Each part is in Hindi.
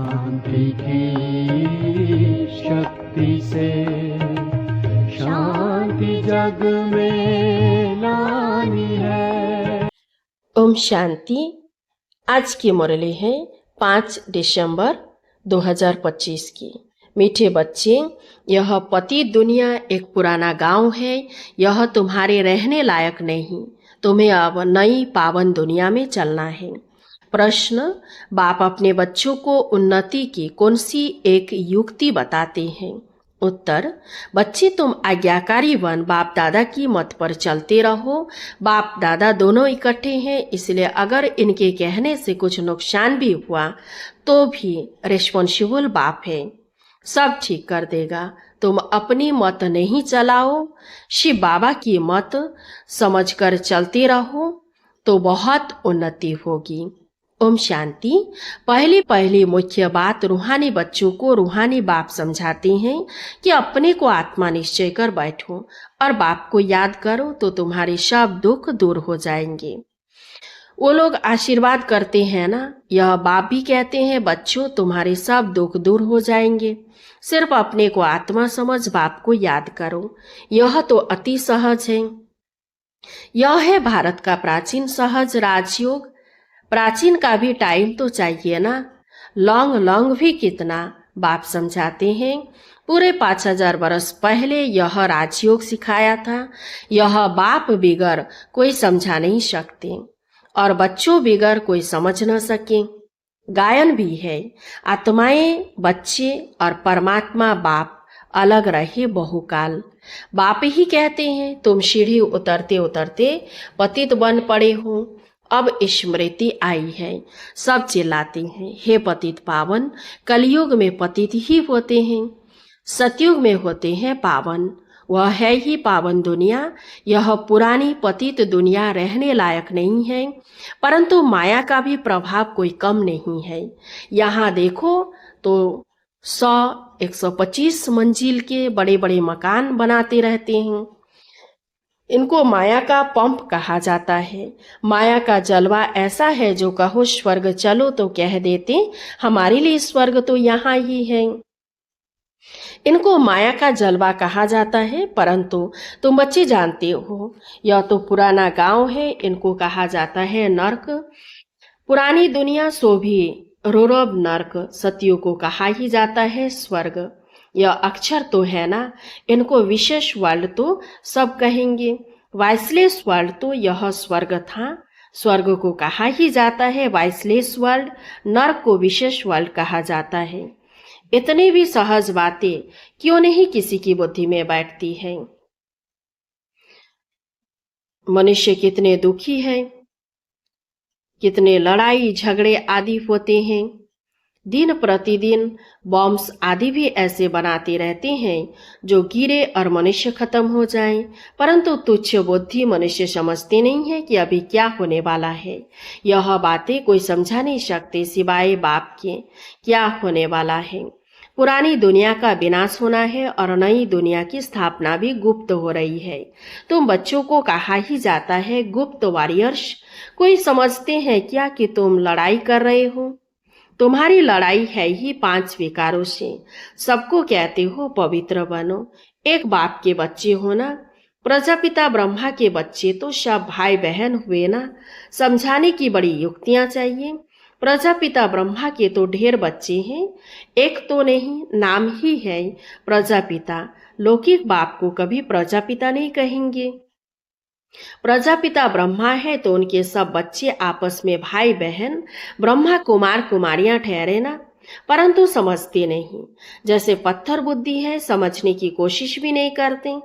शांति की शक्ति से शांति जग में लानी है। ओम शांति। आज की मुरली है 5 दिसंबर 2025 की। मीठे बच्चे, यह पति दुनिया एक पुराना गांव है। यह तुम्हारे रहने लायक नहीं। तुम्हें अब नई पावन दुनिया में चलना है। प्रश्न: बाप अपने बच्चों को उन्नति की कौन सी एक युक्ति बताते हैं? उत्तर: बच्चे, तुम आज्ञाकारी बन बाप दादा की मत पर चलते रहो। बाप दादा दोनों इकट्ठे हैं, इसलिए अगर इनके कहने से कुछ नुकसान भी हुआ तो भी रिस्पॉन्सिबल बाप है, सब ठीक कर देगा। तुम अपनी मत नहीं चलाओ, शिव बाबा की मत समझकर चलते रहो तो बहुत उन्नति होगी। ओम शांति। पहली मुख्य बात, रूहानी बच्चों को रूहानी बाप समझाते हैं कि अपने को आत्मा निश्चय कर बैठो और बाप को याद करो तो तुम्हारे सब दुख दूर हो जाएंगे। वो लोग आशीर्वाद करते हैं ना, यह बाप भी कहते हैं बच्चों तुम्हारे सब दुख दूर हो जाएंगे। सिर्फ अपने को आत्मा समझ बाप को याद करो। यह तो अति सहज है। यह है भारत का प्राचीन सहज राजयोग। प्राचीन का भी टाइम तो चाहिए ना। लॉन्ग भी कितना, बाप समझाते हैं पूरे 5000 वर्ष पहले यह राजयोग सिखाया था। यह बाप बिगर कोई समझा नहीं सकते और बच्चों बिगर कोई समझ न सके। गायन भी है, आत्माएं बच्चे और परमात्मा बाप अलग रहे बहुकाल। बाप ही कहते हैं तुम सीढ़ी उतरते उतरते पतित बन पड़े हो, अब स्मृति आई है। सब चिल्लाते हैं हे पतित पावन। कलयुग में पतित ही होते हैं, सतयुग में होते हैं पावन। वह है ही पावन दुनिया। यह पुरानी पतित दुनिया रहने लायक नहीं है, परंतु माया का भी प्रभाव कोई कम नहीं है। यहाँ देखो तो 100-125 मंजिल के बड़े बड़े मकान बनाते रहते हैं। इनको माया का पंप कहा जाता है। माया का जलवा ऐसा है जो कहो स्वर्ग चलो तो कह देते हमारे लिए स्वर्ग तो यहाँ ही है। इनको माया का जलवा कहा जाता है, परंतु तुम बच्चे जानते हो यह तो पुराना गांव है। इनको कहा जाता है नर्क। पुरानी दुनिया सो भी रोरब नर्क। सत्युग को कहा ही जाता है स्वर्ग। यह अक्षर तो है ना, इनको विशेष वर्ल्ड तो सब कहेंगे। वाइसलेस वर्ल्ड तो यह स्वर्ग था। स्वर्ग को कहा ही जाता है वाइसलेस वर्ल्ड। नर्क को विशेष वर्ल्ड कहा जाता है। इतनी भी सहज बातें क्यों नहीं किसी की बुद्धि में बैठती है? मनुष्य कितने दुखी है, कितने लड़ाई झगड़े आदि होते हैं। दिन प्रतिदिन बॉम्ब्स आदि भी ऐसे बनाते रहते हैं जो गिरे और मनुष्य खत्म हो जाएं, परंतु तुच्छ बुद्धि मनुष्य समझते नहीं है कि अभी क्या होने वाला है। यह बातें कोई समझा नहीं सकते सिवाय बाप के क्या होने वाला है। पुरानी दुनिया का विनाश होना है और नई दुनिया की स्थापना भी गुप्त हो रही है। तुम बच्चों को कहा ही जाता है गुप्त वॉरियर्स। कोई समझते हैं क्या कि तुम लड़ाई कर रहे हो? तुम्हारी लड़ाई है ही 5 विकारों से। सबको कहते हो पवित्र बनो, एक बाप के बच्चे हो ना। प्रजापिता ब्रह्मा के बच्चे तो सब भाई बहन हुए ना। समझाने की बड़ी युक्तियां चाहिए। प्रजापिता ब्रह्मा के तो ढेर बच्चे हैं, एक तो नहीं, नाम ही है प्रजापिता। लौकिक बाप को कभी प्रजापिता नहीं कहेंगे। प्रजापिता ब्रह्मा है तो उनके सब बच्चे आपस में भाई बहन ब्रह्मा कुमार कुमारियां ठहरे ना, परंतु समझते नहीं। जैसे पत्थर बुद्धि है, समझने की कोशिश भी नहीं करते।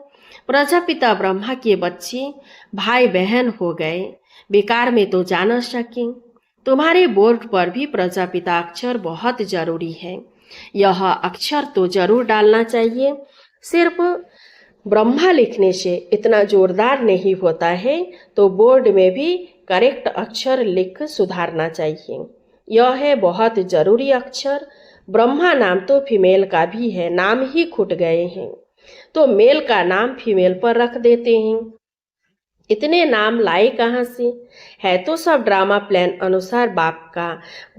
प्रजापिता ब्रह्मा के बच्चे भाई बहन हो गए, बेकार में तो जा न सके। तुम्हारे बोर्ड पर भी प्रजापिता अक्षर बहुत जरूरी है। यह अक्षर तो जरूर डालना चाहिए। सिर्फ ब्रह्मा लिखने से इतना जोरदार नहीं होता है, तो बोर्ड में भी करेक्ट अक्षर लिख सुधारना चाहिए। यह है बहुत जरूरी अक्षर। ब्रह्मा नाम तो फीमेल का भी है, नाम ही खुट गए हैं तो मेल का नाम फीमेल पर रख देते हैं। इतने नाम लाए कहाँ से? है तो सब ड्रामा प्लान अनुसार बाप का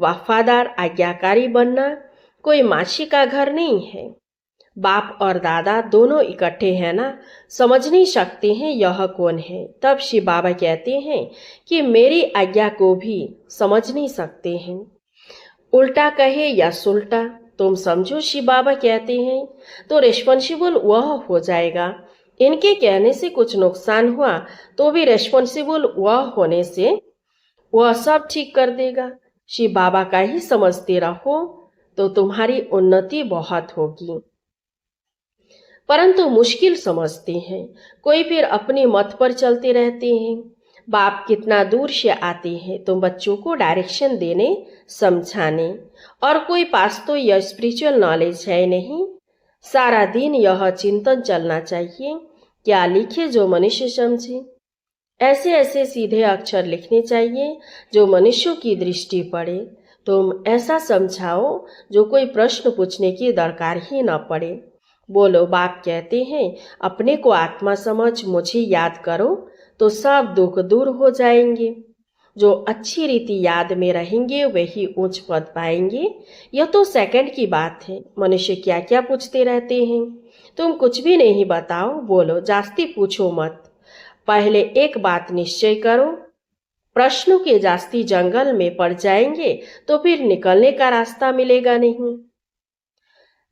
वफादार आज्ञाकारी बनना। कोई मासी का घर नहीं है। बाप और दादा दोनों इकट्ठे हैं ना, समझ नहीं सकते हैं यह कौन है। तब शिव बाबा कहते हैं कि मेरी आज्ञा को भी समझ नहीं सकते हैं। उल्टा कहे या सुलटा तुम समझो, शिव बाबा कहते हैं, तो रिस्पॉन्सिबल वह हो जाएगा। इनके कहने से कुछ नुकसान हुआ तो भी रिस्पॉन्सिबल वह होने से वह सब ठीक कर देगा। शिव बाबा का ही समझते रहो तो तुम्हारी उन्नति बहुत होगी। परंतु मुश्किल समझते हैं, कोई फिर अपनी मत पर चलते रहते हैं। बाप कितना दूर से आते हैं तुम बच्चों को डायरेक्शन देने, समझाने, और कोई पास तो यह स्पिरिचुअल नॉलेज है नहीं। सारा दिन यह चिंतन चलना चाहिए, क्या लिखे जो मनुष्य समझे। ऐसे ऐसे सीधे अक्षर लिखने चाहिए जो मनुष्यों की दृष्टि पड़े। तुम ऐसा समझाओ जो कोई प्रश्न पूछने की दरकार ही न पड़े। बोलो, बाप कहते हैं अपने को आत्मा समझ मुझे याद करो तो सब दुख दूर हो जाएंगे। जो अच्छी रीति याद में रहेंगे वही उच्च पद पाएंगे। यह तो सेकंड की बात है। मनुष्य क्या क्या पूछते रहते हैं, तुम कुछ भी नहीं बताओ। बोलो, जास्ती पूछो मत, पहले एक बात निश्चय करो। प्रश्नों के जास्ती जंगल में पड़ जाएंगे तो फिर निकलने का रास्ता मिलेगा नहीं।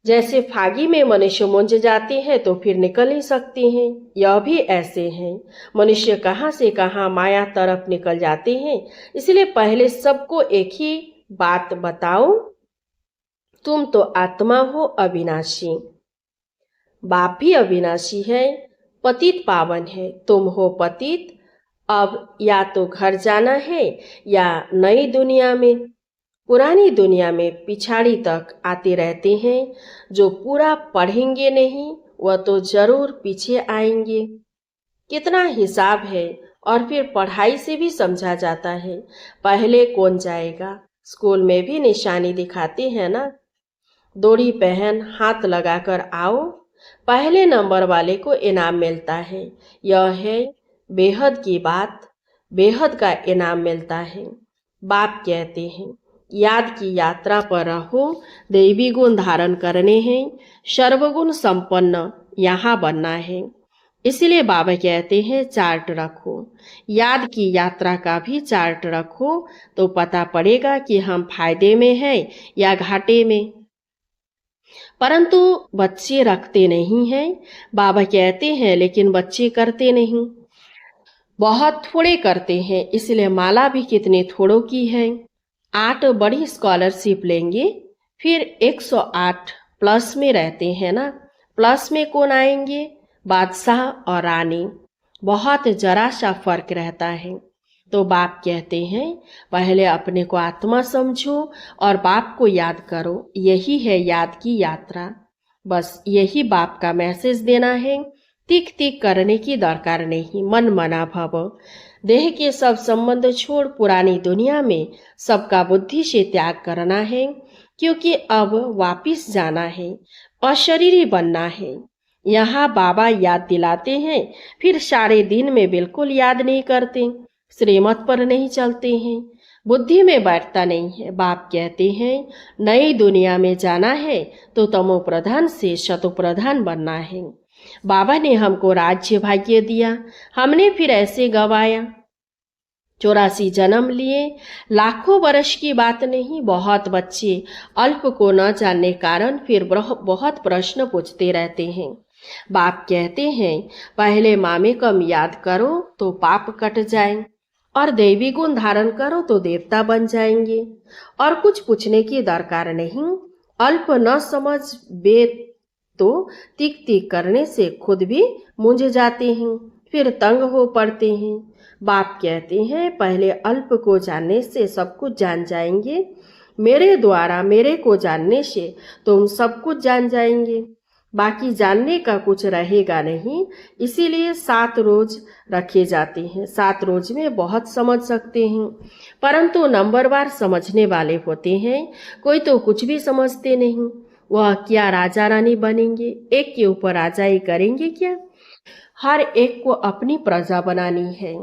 जैसे फागी में मनुष्य मुंझ जाते हैं तो फिर निकल नहीं सकते हैं, यह भी ऐसे हैं। मनुष्य कहाँ से कहाँ माया तरफ निकल जाते हैं। इसलिए पहले सबको एक ही बात बताओ, तुम तो आत्मा हो अविनाशी। बाप भी अविनाशी है, पतित पावन है। तुम हो पतित। अब या तो घर जाना है या नई दुनिया में। पुरानी दुनिया में पिछाड़ी तक आते रहते हैं। जो पूरा पढ़ेंगे नहीं वह तो जरूर पीछे आएंगे। कितना हिसाब है, और फिर पढ़ाई से भी समझा जाता है। पहले कौन जाएगा, स्कूल में भी निशानी दिखाते हैं ना, दोड़ी पहन हाथ लगाकर आओ, पहले नंबर वाले को इनाम मिलता है। यह है बेहद की बात, बेहद का इनाम मिलता है। बाप कहते हैं याद की यात्रा पर रहो, दैवी गुण धारण करने हैं, सर्वगुण संपन्न यहाँ बनना है। इसलिए बाबा कहते हैं चार्ट रखो, याद की यात्रा का भी चार्ट रखो तो पता पड़ेगा कि हम फायदे में हैं या घाटे में। परंतु बच्चे रखते नहीं हैं। बाबा कहते हैं लेकिन बच्चे करते नहीं, बहुत थोड़े करते हैं। इसलिए माला भी कितने थोड़ों की है। 8 बड़ी स्कॉलरशिप लेंगे, फिर 108 प्लस में रहते हैं ना। प्लस में कौन आएंगे, बादशाह और रानी। बहुत जरा सा फर्क रहता है। तो बाप कहते हैं पहले अपने को आत्मा समझो और बाप को याद करो। यही है याद की यात्रा। बस यही बाप का मैसेज देना है। तिक तिक करने की दरकार नहीं। मन मना भव। देह के सब संबंध छोड़ पुरानी दुनिया में सबका बुद्धि से त्याग करना है, क्योंकि अब वापिस जाना है, अशरीरी बनना है। यहाँ बाबा याद दिलाते हैं, फिर सारे दिन में बिल्कुल याद नहीं करते, श्रीमत पर नहीं चलते हैं, बुद्धि में बैठता नहीं है। बाप कहते हैं नई दुनिया में जाना है तो तमो प्रधान से शतो प्रधान बनना है। बाबा ने हमको राज्य भाग्य दिया, हमने फिर ऐसे गवाया। 84 जन्म लिए, लाखों वर्ष की बात नहीं। बहुत बच्चे अल्प को न जानने कारण फिर बहुत प्रश्न पूछते रहते हैं। बाप कहते हैं पहले मामे कम याद करो तो पाप कट जाए, और दैवी गुण धारण करो तो देवता बन जाएंगे। और कुछ पूछने की दरकार नहीं। अल्प न समझ बे तो तिक तिक करने से खुद भी मुंझ जाते हैं, फिर तंग हो पड़ते हैं। बाप कहते हैं पहले अल्प को जानने से सब कुछ जान जाएंगे। मेरे द्वारा मेरे को जानने से तुम सब कुछ जान जाएंगे, बाकी जानने का कुछ रहेगा नहीं। इसीलिए 7 रोज रखे जाते हैं। 7 रोज में बहुत समझ सकते हैं, परंतु नंबरवार समझने वाले होते हैं। कोई तो कुछ भी समझते नहीं। वह क्या राजा रानी बनेंगे, एक के ऊपर राजाई करेंगे क्या? हर एक को अपनी प्रजा बनानी है।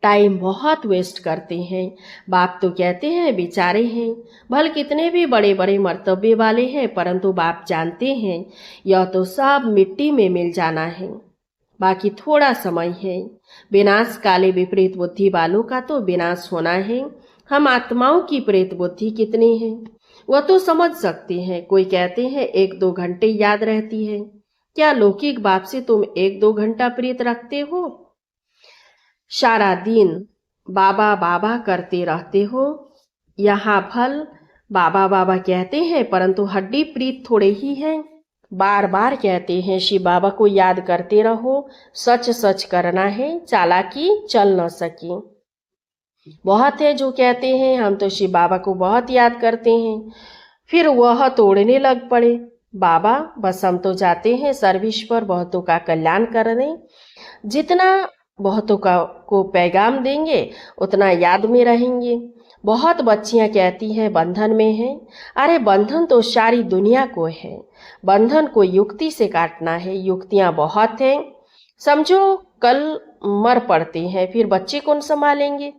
टाइम बहुत वेस्ट करते हैं। बाप तो कहते हैं बेचारे हैं, भले कितने भी बड़े बड़े मर्तबे वाले हैं, परंतु बाप जानते हैं यह तो सब मिट्टी में मिल जाना है, बाकी थोड़ा समय है। विनाश काले विपरीत बुद्धि वालों का तो विनाश होना है। हम आत्माओं की प्रेत बुद्धि कितनी है वह तो समझ सकते हैं। कोई कहते हैं 1-2 घंटे याद रहती है। क्या लौकिक बाप से तुम 1-2 घंटा प्रीत रखते हो? सारा दिन बाबा बाबा करते रहते हो। यहाँ फल बाबा बाबा कहते हैं, परंतु हड्डी प्रीत थोड़े ही है। बार बार कहते हैं शिव बाबा को याद करते रहो, सच सच करना है, चालाकी चल न सके। बहुत है जो कहते हैं हम तो शिव बाबा को बहुत याद करते हैं, फिर वह तोड़ने लग पड़े। बाबा बस हम तो जाते हैं सर्विस पर बहुतों का कल्याण करने। जितना बहुतों को पैगाम देंगे उतना याद में रहेंगे। बहुत बच्चियां कहती हैं बंधन में है। अरे बंधन तो सारी दुनिया को है, बंधन को युक्ति से काटना है। युक्तियां बहुत हैं। समझो कल मर पड़ते हैं, फिर बच्चे कौन संभालेंगे?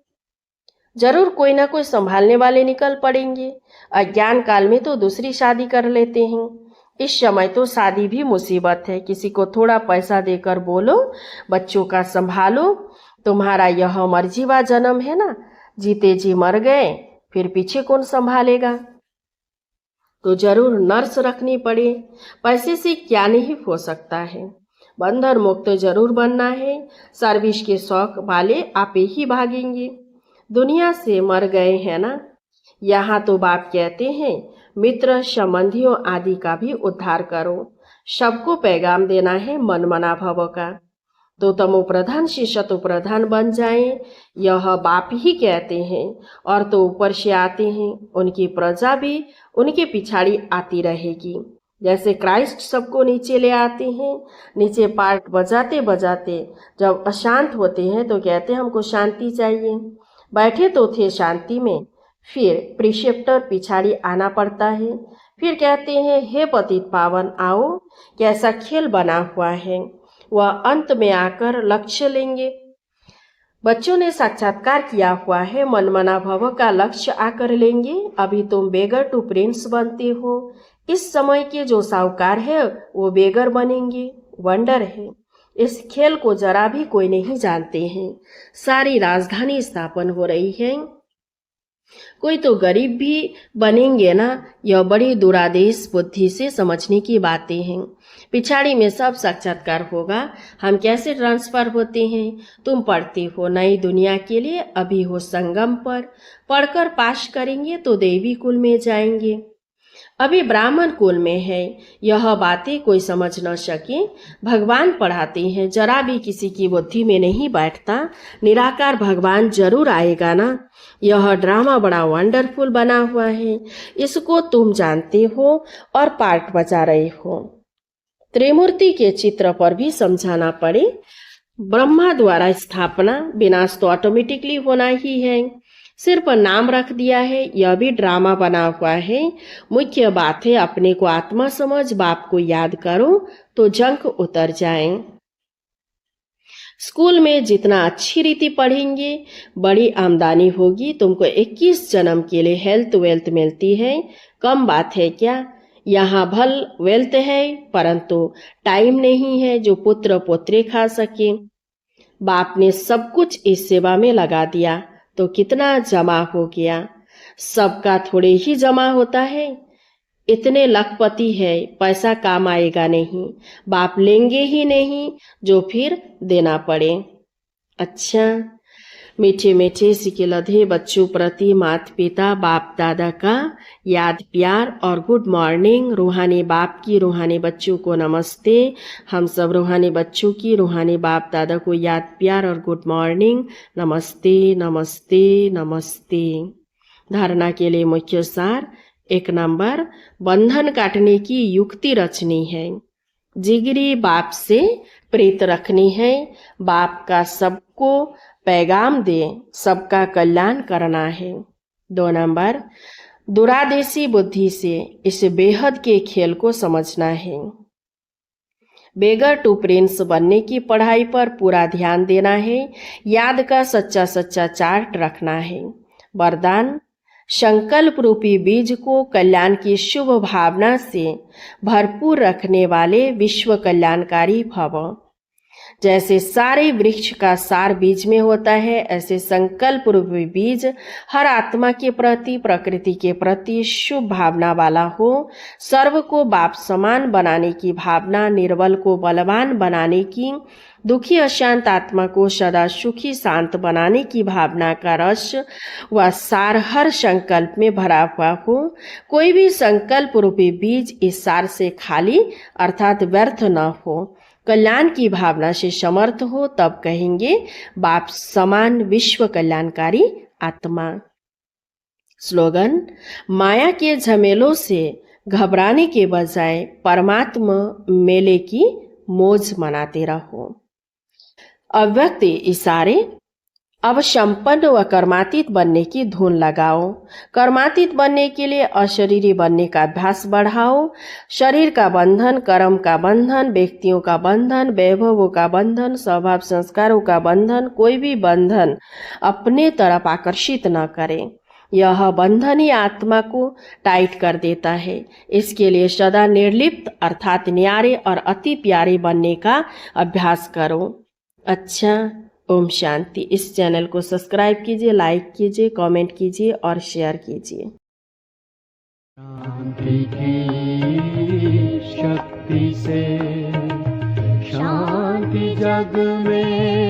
जरूर कोई ना कोई संभालने वाले निकल पड़ेंगे। अज्ञान काल में तो दूसरी शादी कर लेते हैं। इस समय तो शादी भी मुसीबत है। किसी को थोड़ा पैसा देकर बोलो बच्चों का संभालो, तुम्हारा यह मर्जीवा जन्म है ना, जीते जी मर गए, फिर पीछे कौन संभालेगा? तो जरूर नर्स रखनी पड़े। पैसे से क्या नहीं हो सकता है। बंधन मुक्त जरूर बनना है। सर्विस के शौक वाले आपे ही भागेंगे। दुनिया से मर गए हैं ना। यहाँ तो बाप कहते हैं मित्र संबंधियों आदि का भी उद्धार करो। सबको पैगाम देना है मन मना भव का। तो तमो प्रधान से शतो प्रधान बन जाएं, यह बाप ही कहते हैं। और तो ऊपर से आते हैं, उनकी प्रजा भी उनके पिछाड़ी आती रहेगी। जैसे क्राइस्ट सबको नीचे ले आते हैं, नीचे पार्ट बजाते बजाते जब अशांत होते हैं तो कहते हैं हमको शांति चाहिए। बैठे तो थे शांति में, फिर प्रिसेप्टर पिछाड़ी आना पड़ता है। फिर कहते हैं हे पतित पावन आओ, कैसा खेल बना हुआ है। वह अंत में आकर लक्ष्य लेंगे। बच्चों ने साक्षात्कार किया हुआ है, मनमना भव का लक्ष्य आकर लेंगे। अभी तुम बेगर टू प्रिंस बनते हो। इस समय के जो साहूकार है वो बेगर बनेंगे। वंडर है। इस खेल को जरा भी कोई नहीं जानते हैं। सारी राजधानी स्थापन हो रही है, कोई तो गरीब भी बनेंगे ना। यह बड़ी दुरादेश बुद्धि से समझने की बातें हैं। पिछाड़ी में सब साक्षात्कार होगा। हम कैसे ट्रांसफर होते हैं? तुम पढ़ते हो नई दुनिया के लिए, अभी हो संगम पर। पढ़कर पास करेंगे तो देवी कुल में जाएंगे। अभी ब्राह्मण कुल में है। यह बातें कोई समझ न सके। भगवान पढ़ाते हैं, जरा भी किसी की बुद्धि में नहीं बैठता। निराकार भगवान जरूर आएगा ना। यह ड्रामा बड़ा वंडरफुल बना हुआ है, इसको तुम जानते हो और पार्ट बजा रहे हो। त्रिमूर्ति के चित्र पर भी समझाना पड़े। ब्रह्मा द्वारा स्थापना, विनाश तो ऑटोमेटिकली होना ही है। सिर्फ नाम रख दिया है, यह भी ड्रामा बना हुआ है। मुख्य बात है अपने को आत्मा समझ, बाप को याद करो तो जंक उतर जाए। स्कूल में जितना अच्छी रीति पढ़ेंगे बड़ी आमदनी होगी। तुमको 21 जन्म के लिए हेल्थ वेल्थ मिलती है, कम बात है क्या? यहाँ भल वेल्थ है, परंतु टाइम नहीं है जो पुत्र पोत्रे खा सके। बाप ने सब कुछ इस सेवा में लगा दिया तो कितना जमा हो गया। सबका थोड़े ही जमा होता है। इतने लखपति है, पैसा काम आएगा नहीं। बाप लेंगे ही नहीं जो फिर देना पड़े। अच्छा, मीठे मीठे सिके लधे बच्चों प्रति माता पिता बाप दादा का याद प्यार और गुड मॉर्निंग। रूहानी बाप की रूहानी बच्चों को नमस्ते। हम सब रूहानी बच्चों की रूहानी बाप दादा को याद प्यार और गुड मॉर्निंग। नमस्ते नमस्ते नमस्ते। धारणा के लिए मुख्य सार 1 नंबर, बंधन काटने की युक्ति रचनी है। जिगरी बाप से प्रीत रखनी है। बाप का सबको पैगाम दे, सबका कल्याण करना है। 2 नंबर, दुरादेशी बुद्धि से इस बेहद के खेल को समझना है। बेगर टू प्रिंस बनने की पढ़ाई पर पूरा ध्यान देना है। याद का सच्चा सच्चा चार्ट रखना है। वरदान, संकल्प रूपी बीज को कल्याण की शुभ भावना से भरपूर रखने वाले विश्व कल्याणकारी भव। जैसे सारे वृक्ष का सार बीज में होता है, ऐसे संकल्प रूपी बीज हर आत्मा के प्रति, प्रकृति के प्रति शुभ भावना वाला हो। सर्व को बाप समान बनाने की भावना, निर्बल को बलवान बनाने की, दुखी अशांत आत्मा को सदा सुखी शांत बनाने की भावना का रस व सार हर संकल्प में भरा हुआ हो। कोई भी संकल्प रूपी बीज इस सार से खाली अर्थात व्यर्थ न हो, कल्याण की भावना से समर्थ हो, तब कहेंगे बाप समान विश्व कल्याणकारी आत्मा। स्लोगन, माया के झमेलों से घबराने के बजाय परमात्मा मेले की मौज मनाते रहो। अव्यक्त इशारे, अब संपन्न व कर्मातीत बनने की धुन लगाओ। कर्मातीत बनने के लिए अशरीरी बनने का अभ्यास बढ़ाओ। शरीर का बंधन, कर्म का बंधन, व्यक्तियों का बंधन, वैभवों का बंधन, स्वभाव संस्कारों का बंधन, कोई भी बंधन अपने तरफ आकर्षित न करें। यह बंधन ही आत्मा को टाइट कर देता है। इसके लिए सदा निर्लिप्त अर्थात न्यारे और अति प्यारे बनने का अभ्यास करो। अच्छा, ओम शांति। इस चैनल को सब्सक्राइब कीजिए, लाइक कीजिए, कमेंट कीजिए और शेयर कीजिए। शांति की शक्ति से शांति जग में